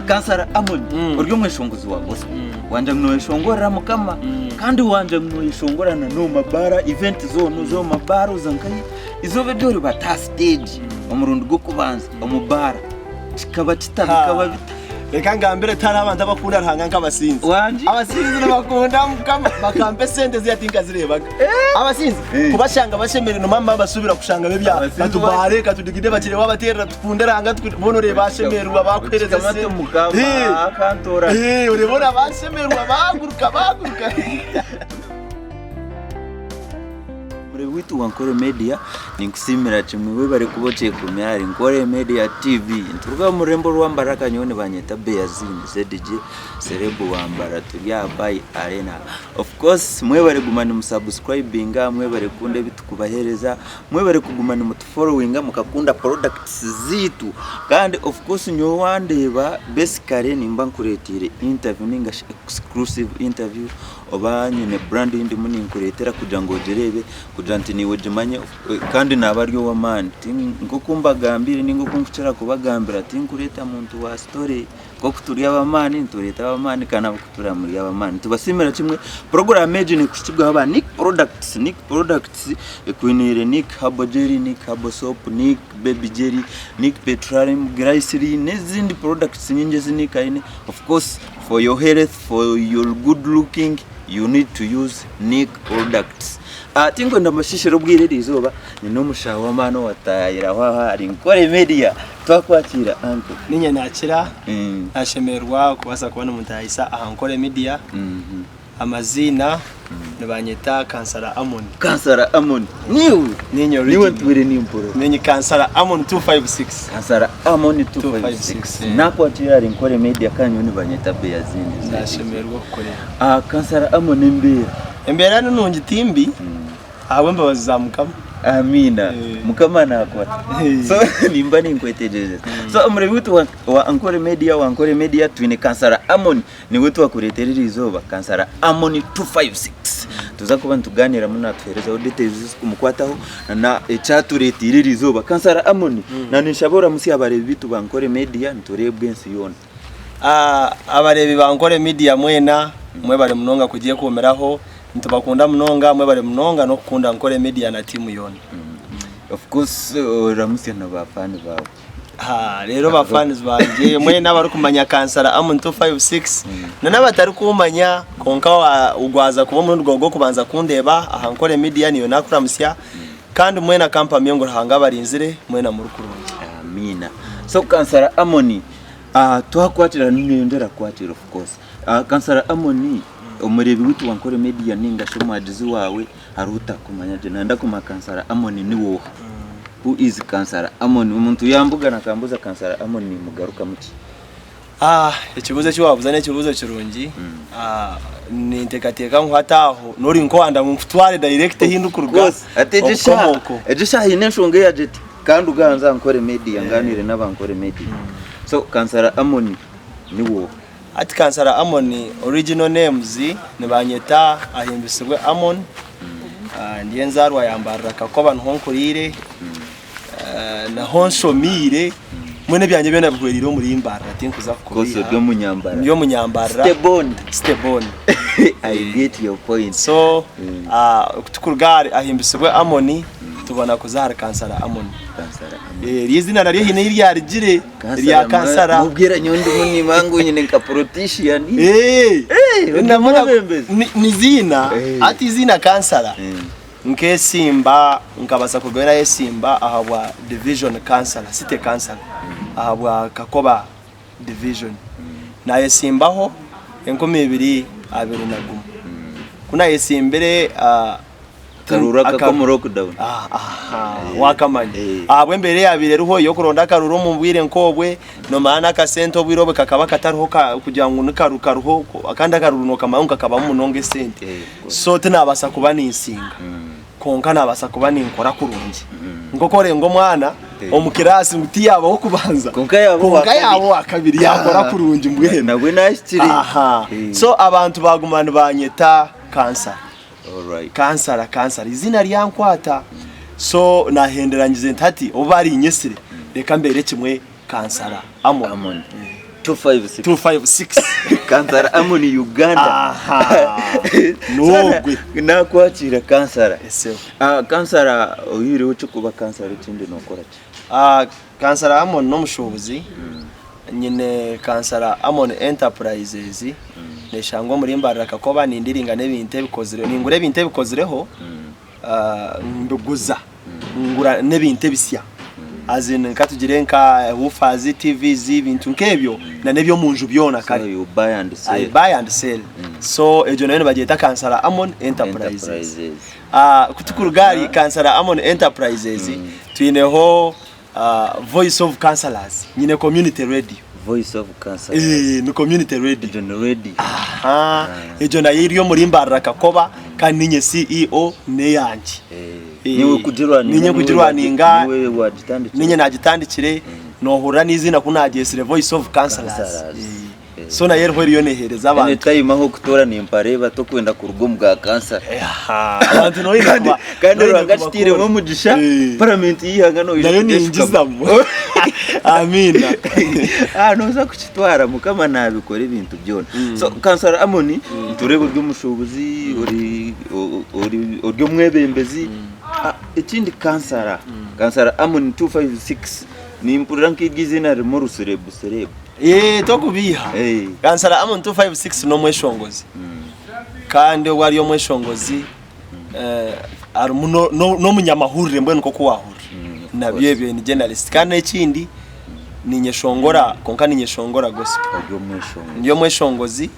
Councilor Amon uryo mweshongozi wa gospel wanje Nayeshongora mukama kandi wanje Nayeshongora na Nomumabara event zone zo mabaro zankai izobe byori bata stage umurundi go kubanza umubara kikaba kitabikaba reka ngambere tarabanza bakunda rhanga nk'abasinzi abasinzi n'abakunda mukama bakampe sente ziyatinga zirebaga abasinzi kubashanga bashemere no mama basubira kushanga bebya batubare katudigide bakire wabatera tukunde rhanga twibonore bashemerwa bakwereza sente mukama akantora uribona bashemerwa baguruka witu wa Ankole Media ninkusimira chimwe bari kuboche kumyari NKORE Media TV nturuga murembo rwambaraka nyone banyeta Beazine ZDG Serebu wambara turya by arena. Of course mwe bari gumana musubscribing mwe bari kunde bitukubahereza mwe bari kugumana mutufollowing mukakunda products zitu kandi of course nyo wandeba basically nimba nkuretire interview ninga exclusive interview oba nyine brand indi muni nkuretera kugira ngo gerebe kugira nti niwe jimanye kandi nabaryo wa man ngukumba gambire ningo kumfuchira kubagambira ati nkureta muntu wa story ko kuturi abamani ntureta abamani kana kutura muri abamani tubasimira kimwe program eje ni kushibwa aba Nick products ekwinire Nick Habo Jelly Nick Habo Soap Nick Baby Jelly Nick Petroleum Glycerin nezindi products nyinje zinikaine. Of course for your health, for your good looking, you need to use Nick products. Tingo ndamashishiro bwirere izoba ni no mushawa mano watayira hari NKORE Media twakwakira anko ninye nakira ashemerwa kubasa kubona mutayisa Ankole Media amazina nabanyeta Councilor Amon. Councilor Amon niwe tubire nimporo ninyi Councilor Amon 256 Councilor Amon 256 nakwakira NKORE Media kanyu ni banyeta Beazine nashemerwa kukorera Councilor Amon embera nungi timbi abamba bazamukama amina mukama nakwa so nimba ninkwetejeje so umrebi witu wa Ankole Media twine Councilor Amon ni witu wakureterera izoba Councilor Amon 256 tuza kuba ntuganira muna twereza details kumukwataho na echaturetirira izoba Councilor Amon na nishabora musi abarebi bitu ba Ankole Media nturebwe nsi yona abarebi ba Ankole Media mwena mwe bari munonga kugiye komeraho ntubakunda munonga mwe bari munonga no kukunda Ankole Media na timu yone. Of course ramusi na bafani bawo rero bafani banje mwe nabari kumanya Councilor Amon 256 na nabatari kumanya konka ugwaza kuba mu rwego kubanza kundeba Ankole Media niyo nakuramusya kandi mwe na kampani yo ngorahanga barinzire mwe na murukurungi amina. So Councilor Amon twakwatira niyendera kwatira of course Councilor Amon umurebi witu wa Ankole Media ninga shomajizi wawe haruta kumanya je nanda kuma Councilor Amon ni wo who is Councilor Amon umuntu yambuga nakambuza Councilor Amon ni mugaruka muki ikibuze cyo wabuza ne kibuze kirungi ni ntekateka nkwataho nuri nkwanda mu mfutware direct hindukuruga ejesha hine nshonge ya jet kandi uganza Ankole Media nganire n'abankole Media. So Councilor Amon ni wo ati Councilor Amon original names ni banyeta ahimbiswe Amon ndiye nzarwa yambarira kakoba nkonkurire na honshomire mwene byanje bene bihweriro muri imbara ati nkuza kose byo munyambara niyo munyambara stebon I get your point. So tukurugare ahimbiswe Amon tubona kuzara Councilor Amon izina nari hine ryarigire rya Councilor mubwira nyondo muni mangu nyine nka politician nizina ati zina Councilor nke Simba nkabasa kugwera Simba ahabwa division Councilor city Councilor ahabwa Kakoba division na Simba ho enkome 2 abirunagum kuna Yesimbere karura kako lockdown wakamanye abwe mbere yabire ruho yo kuronda karuro mu mbwire nkobwe no mana ka sento bwirobe kakaba kataruho kugira ngo nukaruka ruho akanda karuruno kamanka kaba mu nonge sente so tenabasa kuba ninsinga konka nabasa kuba ninkora kurungi ngokore ngo mwana omukirasi muti yabo wo kubanza konka yabo akabiri yakora kurungi mbwe nabwe nashitiri so abantu bagumana banyeta Councilor. Alright. Councilor izina ryankwata so nahenderangize ntati obari inyesire reka mbere kimwe Councilor Amon 256 Councilor Amon Uganda. Nogwe nakwakira Councilor. ese Councilor uyiri uco kuba Councilor ikindi nokora ki? Councilor Amon no mushobozi nyine Councilor Amon Enterprises neshangwa muri mbaraka ko banindiringa nebinte bikozire ningure binte bikozireho nduguza ngura nebinte bisya azin katugire nka ufazi TVs ibintu nkebyo na nebyo munju byona kare you buy and sell. So ejo nayo bageta Councilor Amon Enterprises. Kutukurugari Councilor Amon Enterprises tuineho Voice of Councillors nyine community radio. Voice of Councillors ni community radio ready. Ejo nayo iriyo muri mbaraka koba kandi nye CEO ne yanjye niwe kugirwaninga ninye nagitandikire nohura n'izina kunagesire Voice of Councillors. So na yero horiyo nehereza abantu time aho kutora nimpareba to kwenda ku rugo mbwa cancer abantu no yinaba kandi rwagashitire mu mugisha parliament yihanga no nayo ninjizamo amina noza kuchitwara mukama nabikora ibintu byona. So Councilor Amon turebe ry'umushobozi uri mwebembezi ikindi Councilor Amon 256 ni impurira nk'igizina rimo ruserebu tokubiha Councilor Amon 256 no mweshongozi kandi wari yo mweshongozi ari no munyamahurire mbone ko kuwahura nabyebye ni journalist kandi ikindi ni Nayeshongora konka ni Nayeshongora gospel ndiyo mweshongozi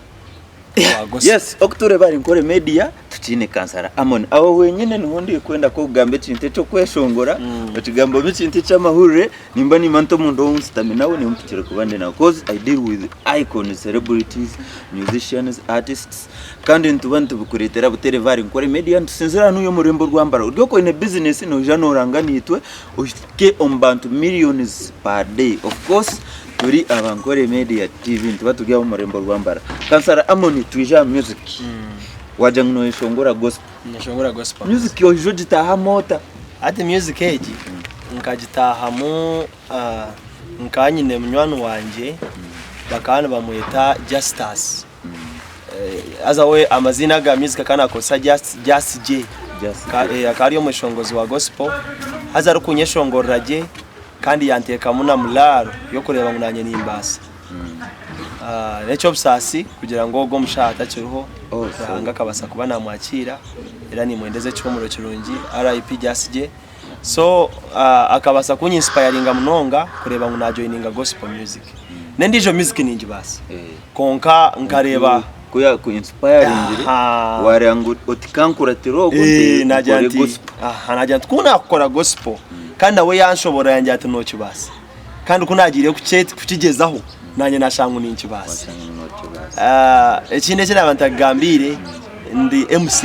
wa gospel. Yes okture bari NKORE Media tukine Councilor Amon aho wenyine nundi kwenda ko gambe cinte cyo kweshongora bakigambo bicinte cy'amahurire nimba ni manto mundo unsitame nawe ni mpikire kubande na cause I deal with icons, celebrities, musicians, artists kandi ntubantu bukuretera butere bari NKORE Media ntusinzira n'uyo murembo rwambara uryo ko ine business no jano ranganitwe ushike ombantu millions per day. Of course turi NKORE Media TV ntubatugiye mu murembo rwambara. Councilor Amon tuija music waja Nayeshongora gospel music yo jogitaha mota ati music eji nkagitaha mu nkanyine munywano wanje bakana bamwita Justus aza we amazina ga music kana kosa Just J akari yo mweshongozi wa gospel aza rukunyeshongora je kandi yanteka muna mularo yo kureba munanye nimbasa necho busasi kugira ngo go mushata cyuho hanga kabasa kuba namwakira era ni mwendeze cyomuro kirungi RIP Jasije. So akabasa kunyinspiringa munonga kureba ngo na joininga gospel music nendijo music ningi basi konka nkareba kuya ku inspiring wari ngo otikankura tirogo najanti najanti kuna akora gospel kandi we yanshobora yanjye ati no kibasa kandi kunagire kukigezaho nanye nashangu ninki basi ekinde kira abantu agambire ndi MC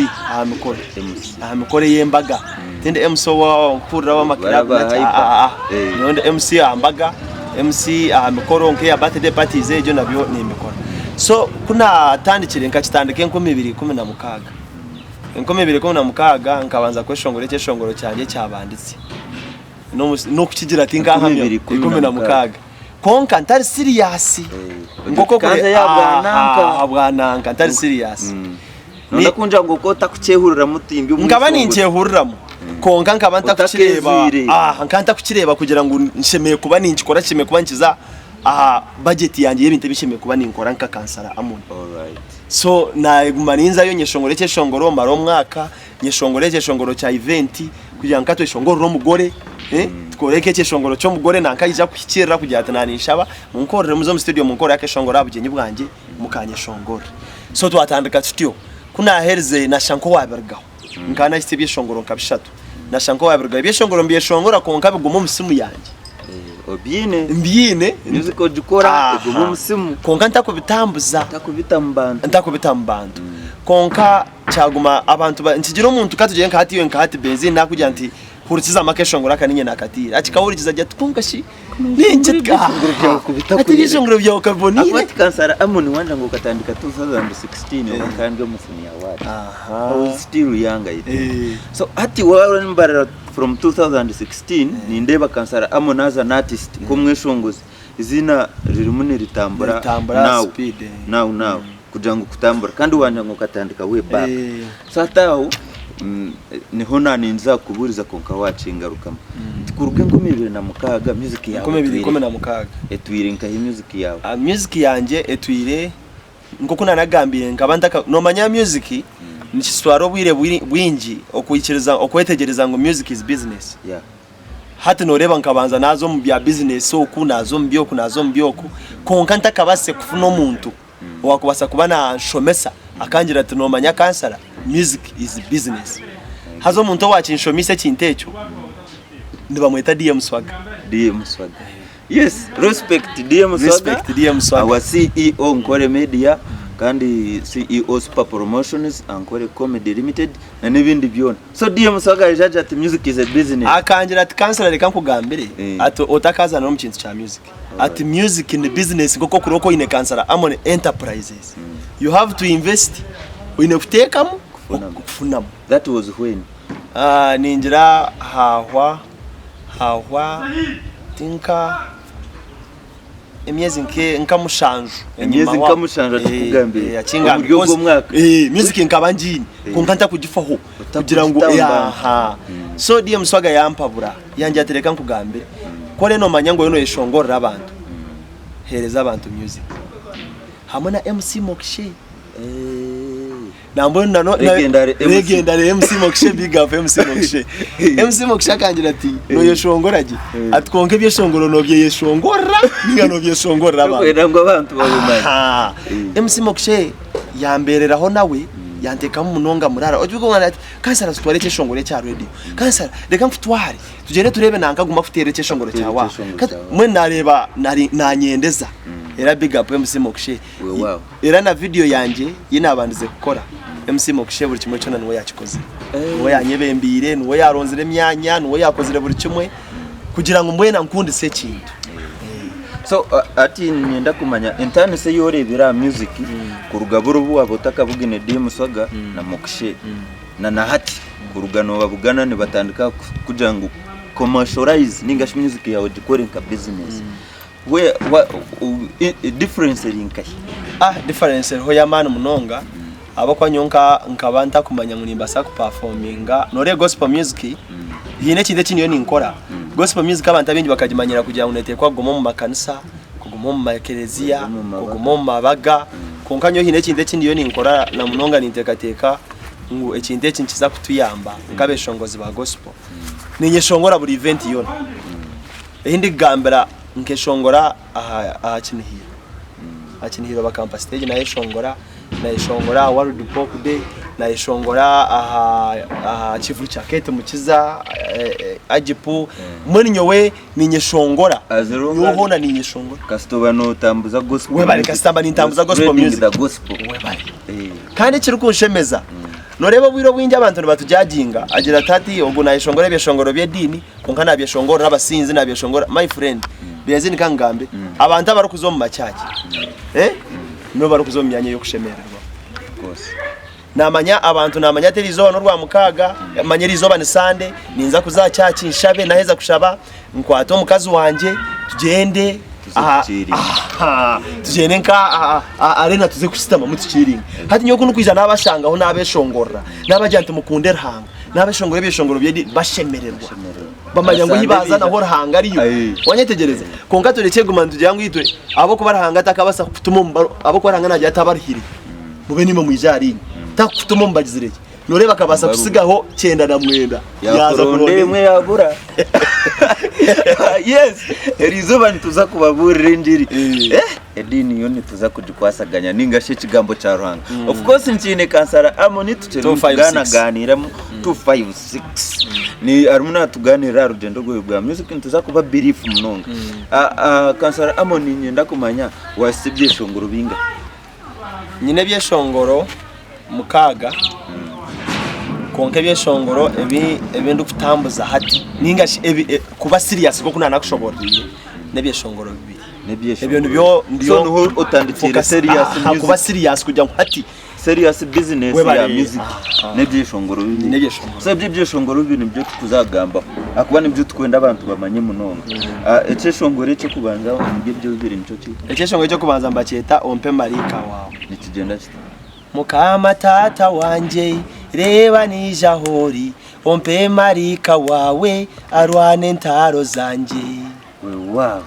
amikore yembaga tende MC wa kurra wa makira nonde MC ambaga MC amikoro nke ya birthday parties ejo nabyo ni imikoro. So kuna tandikire nkakitandike 2016 nkabanza kweshongore cyeshongoro cyanjye cyabanditse no kukigira ati ngahamya 2016 konka ntari serious ngoko kure abwananka ntari serious nonda kunja ngoko takucyehurira mutimbi ngaba nincyehuriramu konka nkaba ntakukireba nkanta kukireba kugira ngo nshemeye kuba ninkikora kimwe kuba nkiza budget yanjye y'ibintu bishimye kuba ninkora nka Councilor Amon. So na gumaninza yo Nayeshongora cyeshongoro maro mwaka Nayeshongora cyeshongoro cya event kugira ngo tweshongoro ro mugore tkoreke cyeshongoro cyo mugore nankayija kwikira kugira atananishaba munkorere muzo mu studio munkora yake shongora abugenyi bwanjye mukanyeshongora. So twatandika studio kuna herze na shanko wabergaho nkana isibye shongoro nkabishatu na shanko wabergaho byeshongoro mbiyeshongora konka bigumu musimu yanjye mbyine musical dukora bigumu musimu konka ntakubitambuza ntakubitambantu konka cyaguma abantu ntigira umuntu katugiye nkatiwe nkati Beazine nakugira nti hurikiza makeshongora kaninye nakatira akikawurikiza jya twungashi ninjitga atishongoro byo kabonire akwati Councilor Amon wanja ngo katandika 2016 wakandwe musuni ya watu still young so ati wara from 2016 ni ndeba Councilor Amon as an artist kumweshongozi izina ririmo niritambura now kugira ngo kutambura kandi wanja ngo katandika we back sataho niho naninza kuburiza konka wacingarukamo kuruge ngumibire na mukaga music yawe komebiri na mukaga etwire nka music yawe music yanje etwire ngoko nanagambire nkabandaka no manya music nikiswaro bwire bwinji okuyikiriza okwetegereza ngo music is business hati noreba nkabanza nazo mu bya business oku nazo mbyoku konka ntakabase kufuna omuntu wakubasa kubana shomesa akangira ati no manya kansara music is business hazo muntu wakinshomise kintecho ndibamweta DM Swaga yes respect DM Swaga our CEO NKORE Media kandi CEO Super Promotions Ankole Comedy Limited na nibindi byona so DM Swaga yajaje ati music is a business akangira ati kansara reka nkugambire ati otakaza no mu kintu cha music ati music in the business ngoko kuroko ine kansara Amon Enterprises you have to invest in kutekamo kufunamo that was when ninjira hawa tinka emyezi nkamushanju tukugambire yakinga mwaka music nkabanjini kunkanta kugifaho kugira ngo so DM Swaga yampabura yanje atereka nkugambire ko reno manyango yono yeshongorera abantu hereza abantu music hamwe na MC Mokshe nambo nano legendary MC Mokshe big up MC Mokshe akangira ati no yeshongoraje atwonke byeshongoro no byeshongora ninga no byeshongorera abantu babumanya MC Mokshe yambereraho nawe yanteka mu munonga murara ojuko ngana ati kansara sitware cyeshongore cya radio kansara reka mfutware tugere turebe nanga guma futere cyeshongore cyawa mwe nareba nanyendeza era big up MC Mokshe era na video yanje yinabandize gukora MC Mokshe buri kimwe cyo nanwe yakikoze nuwo yanyebembire nuwo yaronzire myanya nuwo yakozire buri kimwe kugira ngo mbwe nankundi se kintu so ati nyenda kumanya intane se yorebera music kurugaburo buwa botakabugine DM Swaga na Mokshe na hati kurugano babugana ne batandika kugira ngo commercialize ningash music yawe dikore nka business we difference linkai difference ho yamana munonga abakwa nyonka nkabanta kumanya munimba sa ku performinga nore gospel music yine kinde kinyo ninkora gospel music abantu abindi bakagimanyira kugira ngo netekwa gomo mu makanisa kugomo mu makelezia kugomo mu mabaga konkanyo yine kinde kinyo ninkora na munonga nintekateka ngo ekinde kinkiza kutuyamba nkabeshongozi ba gospel ninyeshongora buri event yona ehindi gambera nkeshongora akinihira bakampa stage Nayeshongora World Pop Day Nayeshongora chifu chakete mukiza ajipu muri nyowe ninyeshongora yohona ninyeshongora kastoba no tambuza gospel we bari kastamba nintambuza gospel music we bari kandi kiri kunshemeza noreba bwiro bwinje abantu batujajinga agira tati ogo Nayeshongora byeshongoro byedini konka nabyeshongora nabasinzi nabyeshongora my friend Beazine kangambe abantu abarukuzo mu macyaki no barukuzo mu myanya yo kushemererwa namanya abantu namanya terizo no rwa mukaga manyerizo bane sande ninza kuzacyaki nshabe naheza kushaba nkwato mukazi wanje tugende tugende nka arena tuze kusitama mutukiringa hati nyoko nukwijana abashangaho nabeshongora nabajyante mukundera hanga nabeshongora byeshongoro byedi bashemererwa bamanya ngo yibaza naho rahanga ariyo wanyetegereza konka tureke gumanda ujyango yitwe abo kubarahanga takabasa kutuma abo kubarahanga najya tabarihiri mube nimo mwijari takutuma mbagizireke noreba kabasa kusigaho 9 na mwenda yaza kuronde mwe yabura yes erizoba nituza kubaburira indiri edini yoni tuza kujikwasaganya ningashe kigambo cha ruhanga of course ncine kansara Amon tuchelugana ganira 256 ni arumuna tuganira rugendo rwo bwa music ntuza kuba belief munonga kansara Amon nyenda kumanya wasibye shongoro binga nyine byeshongoro mukaga konke byeshongoro ebindu kutambuza hati ningashi kuba serious ko kunana kushobora nebyeshongoro bibiri ebyo byo ndiyo so no utandikira serious kuba serious kujya hati serious business ya music nebyeshongoro bibiri so byeshongoro bibiri nibyo tukuzagamba akuba nibyo twenda abantu bamanye munonga ekeshongoro cyo kubanza nibyo bibiri nico ki ekeshongoro cyo kubanza mbaceta ompe marika wawe nikigenda kiti mukama tata wanje reba nija hori ompe marika wawe arwane ntaro zanje wow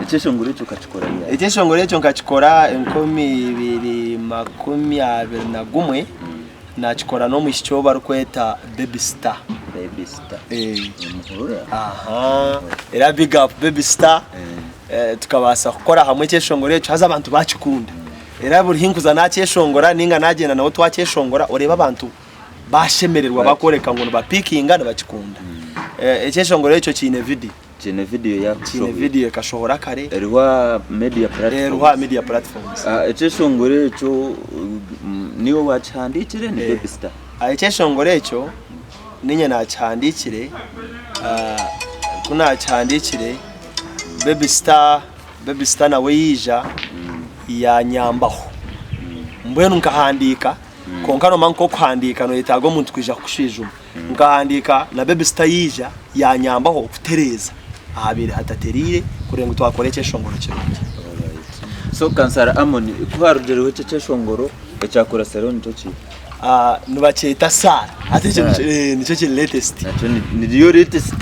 ekeshongoro cyo kachikora ya ekeshongoro cyo nkachikora 2021 nachikora no mushyo barukweta baby star aha era big up baby star tukabasa gukora hamwe ekeshongoro cyo haza abantu bakikunda era buri hinkuza nakeshongora ninga nagenda nawo twakeshongora ureba abantu bashemererwa bakoreka ngo bapikinga nabakikunda ekeshongoro cyo kine video ya kine video kashohora kare erwa media platforms ekeshongoro cyo niwo wachandikire ni baby star ekeshongoro cyo ninye nachandikire kuna chandikire baby star nawe yija ya nyambaho mbwenu nkahandika konkano manko kwandika no yitago umuntu kwija kushijuma nkahandika na baby star yija ya nyambaho kutereza ahabire hataterire kurenga twakoreke shongoro cyose so Councilor Amon kuharugere weche cyeshongoro ecyakora salon cyo ki nubaceta sara ateje nico ki latest nacho ni yo latest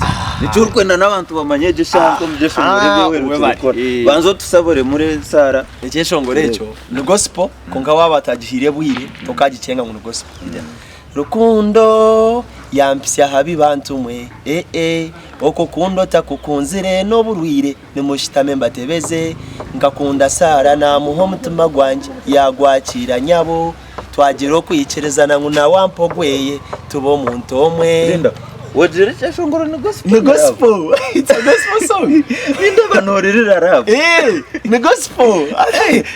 nico urkwenda nabantu bamanyeje shanko mujeshongoro byewe banzo tusabore muri sara ekeshongoro cyo ni gospel konga wabatagihire bwire tokagicenga ngo gospel rukundo yampsya habi bantu mwe oko kundo takukunzire no burwire nimushitame mbatebeze ngakunda sara na muho mutima gwanje yagwakira nyabo twagero kwicerezana ngo na wampogweye tubo muntu omwe wajere cyashongoro ni gospel it's a gospel song inde banorerera rap ni gospel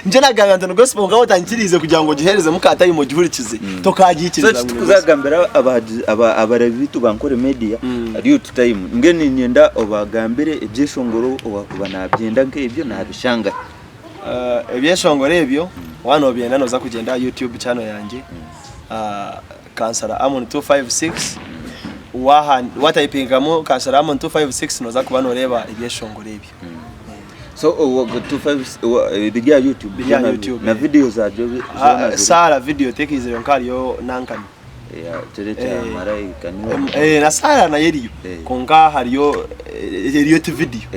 nje naganga ni gospel ngaho tankirize kugira ngo gihereze mukata yimo gihurikize tokagikiriza ngo kuzagambira abarabitu bankore media ariyo time ngene nyenda obagambire ebyeshongoro obakuba nabyenda nke ibyo nabishanga ebyeshongoro ebyo wano byenda noza kugenda YouTube channel yanje Councilor Amon 256 watayipingamo Councilor Amon 256 noza kuba noreba ibyeshongoro ebyo so 256 bijya YouTube na videos ajo sala video tekizero nkaliyo nankani ya maraika niwe na sala na yeriyo konga hariyo video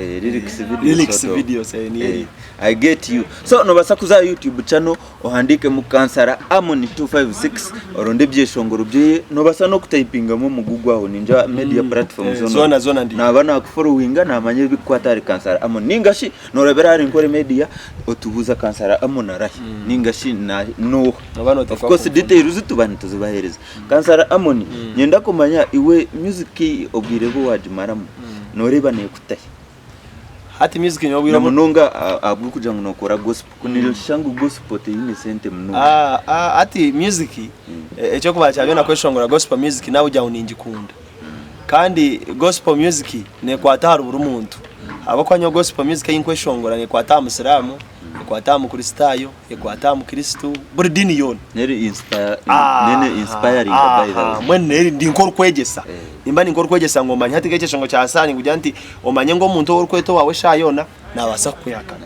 lyrics videos ni I get you. So no basakuza YouTube channel ohandike mu Councilor Amon 256 oronde byeshongoro bye no basa no kutayipinga mu mugugwa aho ninja media platforms zona ndi nabana kufollowinga namanye bikwatari Councilor Amon ningashi no rebera ari NKORE Media otubuza Councilor Amon arahi ningashi na no of course details tubani tuzibahereza Councilor Amon nyenda kumanya iwe music obwirebo wajimaramu no reba ne kutaye hati music nyobwira munonga abwo kuja ngo nokora gospel kuniro shangu gospel te inesente munonga hati music echo kuba cyabyo nakweshongora gospel music nawe ujya uningikunda kandi gospel music ne kwatara buri umuntu abakwanya gospel music yinkweshongora ne kwatara musiramu kwata mu kristayo kwata mu kristo buri dini yone nere inspiring by the way mwene ndi nkor kwegesa nimba ni nkor kwegesa ngoma nyati kecheshongo cha asani kugira nti omanye ngo umuntu orkweto wawe shayona nabasa kuyakana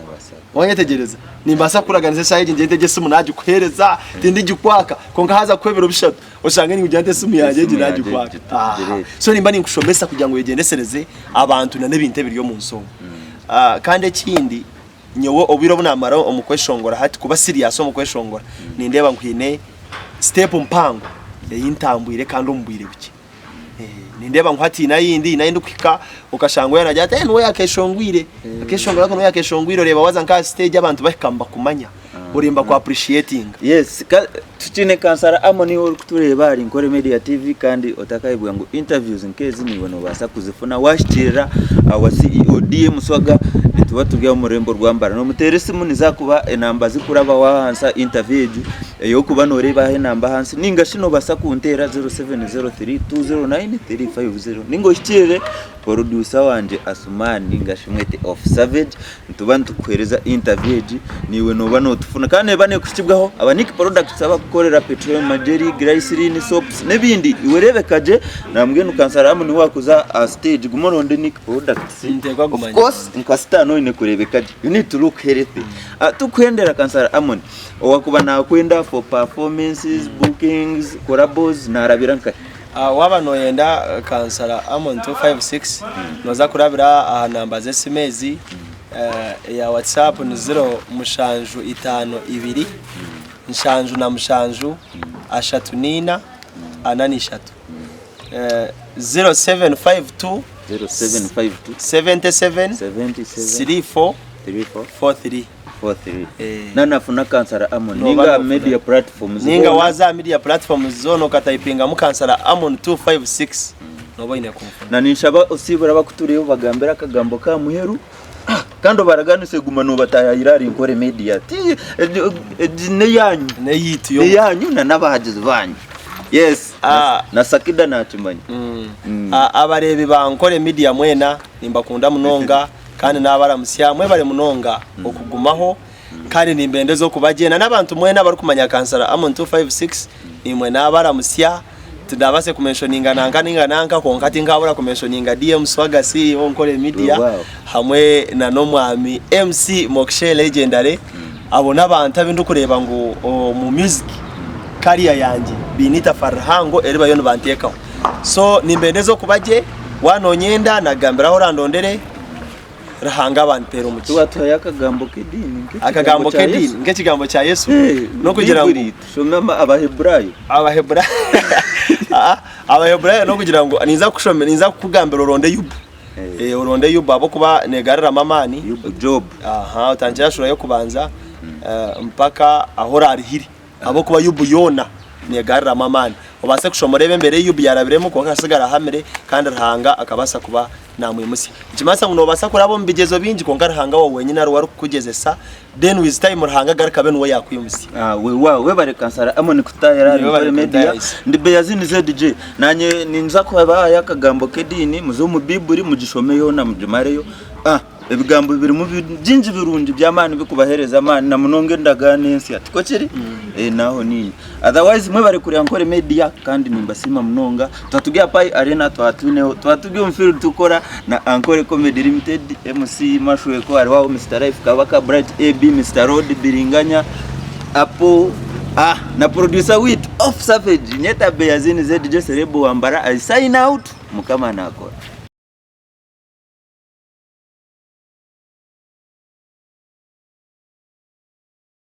wanye tegereza nimbasa kuraganize shaye nje tegese umunaju kuhereza tindi gikwaka konga haza kwebero bishatu oshange ni kugira nti simu yanje nje kwaka so nimba ni nkushomesa kugira ngo yegendesereze abantu na nebinte biriyo mu nsomo kandi ekindi nyowo obiro bunamara omukweshongora hati kuba serious omukweshongora nindeba nkwine step mpango yintambwire kandi ombwire biki nindeba nkwati nayindi kwika ukashangwa yanajya ate nwe yakeshongwire akeshongora ko yakeshongwire reba waza nka stage abantu bakamba kumanya urimba ku appreciating yes tukine Councilor Amon uri kutureba ari NKORE Media TV kandi otakayibuga ngo interviews nkezi niwe no basa kuzifuna washikira wa CEO DM Swaga tuba tubya umurembo rwambara no muteresi muniza kuba enamba zikuraba wahansa interview yo kuba noreba he namba hansi ninga shino basa kuntera 0703209350 ningo shikire producer wanje Asumani ninga shimwete of Savage ntuba ntukwereza interview niwe no bano tufuna kandi bane kukibwaho abaniki products aba gukorera petroleum majeri glycerin soaps nebindi iwerebekaje nambwe nukansara Amon wakuza stage gumoronde ni products of course nkasitano ine kurebekaje you need to look healthy tukwendera kansara Amon wakuba na kwenda for performances bookings collabos narabiranka waba noyenda kansara Amon 256 noza kurabira namba zesimezi ya WhatsApp ni 0 mushanju 52 nshanju na mushanju ashatu nina anani shatu 0752 77 34 43 nana funa kansara Amon ninga media platforms ninga waza media platforms zono katayipinga mu kansara Amon 256 nobo ine kumfuna na ninshaba osibura bakuturiyo bagambera kagambo ka muheru kando baraganise gumano batayirari NKORE Media ti ne yanyu ne yitu yo yanyu na nabahagize banyu yes na sakida nakimanyi abarebe ba NKORE Media mwena nimbakunda munonga kandi nabaramusya mwe bare munonga okugumaho kandi nimbende zo kubagena nabantu mwena bari kumanya kansara Amon 256 nimwe nabaramusya tudabase kumentioninga nanka konkati ngabura kumentioninga DM Swaga CEO NKORE Media hamwe na nomwami MC Mokshe Legendary abo nabantu abindu kureba ngo mu music career yanje binita farhango eriba yono bantekaho so nimbende zo kubaje wanonyenda nagambiraho randondere rahanga bantera umuki twatoya akagambo kedini ngekigambo cya Yesu no kugira ngo shomama abahebrayo no kugira ngo niza kugambira uronde yubu uronde yubu abo kuba negarira mamani job utangira shura yo kubanza mpaka ahora arihiri abo kuba yubu yona negarira mamani ubase kushomorebe mbere yubu yarabiremo ko kasigara hamere kandi rahanga akabasa kuba namwimusi ikimasa ngo nobasa kurabo mbigezo bingi ko ngarahanga wowe wenyine ari kugezesa then with time rahanga garikabe nuwo yakwimusi we bare kansara Amon kutayara NKORE Media ndi Beazine ZDJ nanye ninza ko yakagambo kedini muzo mu biburi mugishomeyo na mujimareyo ebigambo biri mu byinji birungi by'amani bikubahereza amani na munonge ndaganensi atiko kiri naho nini otherwise mwe bari kuri NKORE Media kandi nimbasima munonga twatugiye pai arena twatugiye umfiri tukora na Ankole Comedy Limited MC Mashwe ko ari wawo Mr Life Kabaka Bright AB Mr Road Biringanya apo na producer with Off Savage nyeta Beazine ZDJ Serebo Wambara I sign out mukama nakora